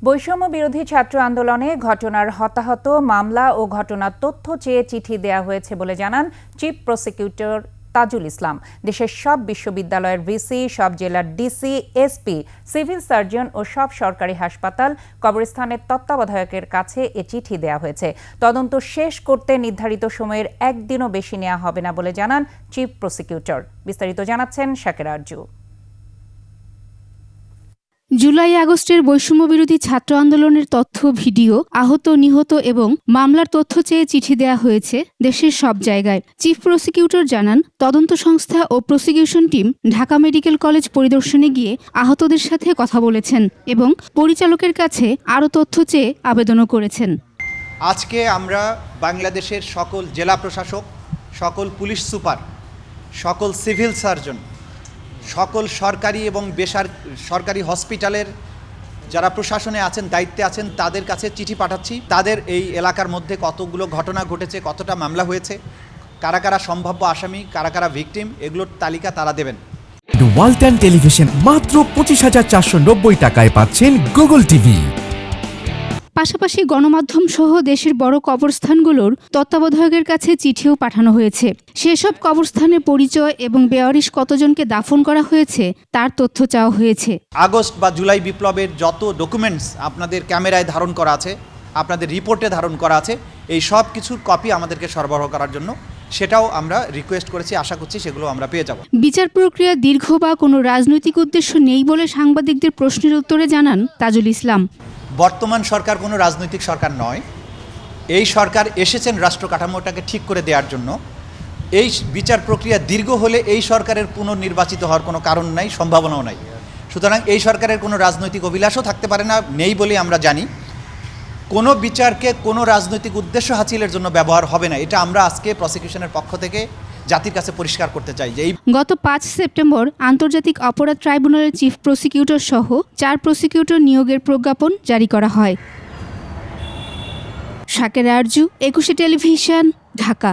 বৈষম্য বিরোধী ছাত্র আন্দোলনে ঘটনার হতাহত মামলা ও ঘটনার তথ্য চেয়ে চিঠি দেয়া হয়েছে বলে জানান চিফ প্রসিকিউটর তাজুল ইসলাম। দেশের সব বিশ্ববিদ্যালয়ের ভিসি, সব জেলার ডিসি, এসপি, সিভিল সার্জন ও সব সরকারি হাসপাতাল, কবরস্থানের তত্ত্বাবধায়কের কাছে এ চিঠি দেয়া হয়েছে। তদন্ত শেষ করতে নির্ধারিত সময়ের একদিনও বেশি নেওয়া হবে না বলে জানান চিফ প্রসিকিউটর। বিস্তারিত জানাচ্ছেন শাকের আরজু। জুলাই আগস্টের বৈষম্যবিরোধী ছাত্র আন্দোলনের তথ্য, ভিডিও, আহত, নিহত এবং মামলার তথ্য চেয়ে চিঠি দেয়া হয়েছে দেশের সব জায়গায়। চিফ প্রসিকিউটর জানান, তদন্ত সংস্থা ও prosecution team Dhaka medical college পরিদর্শনে গিয়ে আহতদের সাথে কথা বলেছেন এবং পরিচালকের কাছে আরও তথ্য চেয়ে আবেদনও করেছেন। আজকে আমরা বাংলাদেশের সকল জেলা প্রশাসক, সকল পুলিশ সুপার, সকল সিভিল সার্জন, সকল সরকারি এবং বেসরকারি হসপিটালের যারা প্রশাসনে আছেন, দায়িত্বে আছেন, তাদের কাছে চিঠি পাঠাচ্ছি। তাদের এই এলাকার মধ্যে কতগুলো ঘটনা ঘটেছে, কতটা মামলা হয়েছে, কারা কারা সম্ভাব্য আসামি, কারা কারা ভিকটিম, এগুলোর তালিকা তারা দেবেন। ওয়ালটন টেলিভিশন মাত্র 25,490 টাকায় পাচ্ছেন গুগল টিভি। পাশাপাশি গণমাধ্যম সহ দেশের বড় কবরস্থানগুলোর তত্ত্বাবধায়কের কাছে চিঠিও পাঠানো হয়েছে। সেসব কবরস্থানের পরিচয় এবং বেওয়ারিশ কতজনকে দাফন করা হয়েছে তার তথ্য চাওয়া হয়েছে। আগস্ট বা জুলাই বিপ্লবের যত ডকুমেন্টস আপনাদের ক্যামেরায় ধারণ করা আছে, আপনাদের রিপোর্টে ধারণ করা আছে, এই সব কিছুর কপি আমাদেরকে সরবরাহ করার জন্য সেটাও আমরা রিকোয়েস্ট করেছি। আশা করছি সেগুলো আমরা পেয়ে যাব। বিচার প্রক্রিয়া দীর্ঘ বা কোনো রাজনৈতিক উদ্দেশ্য নেই বলে সাংবাদিকদের প্রশ্নের উত্তরে জানান তাজুল ইসলাম। বর্তমান সরকার কোনো রাজনৈতিক সরকার নয়। এই সরকার এসেছেন রাষ্ট্র কাঠামোটাকে ঠিক করে দেওয়ার জন্য। এই বিচার প্রক্রিয়া দীর্ঘ হলে এই সরকারের পুনর্নির্বাচিত হওয়ার কোনো কারণ নাই, সম্ভাবনাও নাই। সুতরাং এই সরকারের কোনো রাজনৈতিক অভিলাষও থাকতে পারে না, নেই বলে আমরা জানি। কোনো বিচারকে কোনো রাজনৈতিক উদ্দেশ্য হাসিলের জন্য ব্যবহার হবে না, এটা আমরা আজকে প্রসিকিউশনের পক্ষ থেকে জাতির কাছে পরিষ্কার করতে চাই যে গত 5 সেপ্টেম্বর আন্তর্জাতিক অপরাধ ট্রাইব্যুনালের চিফ প্রসিকিউটর সহ 4 প্রসিকিউটর নিয়োগের প্রজ্ঞাপন জারি করা হয়। শাকের আরজু, 21 টেলিভিশন, ঢাকা।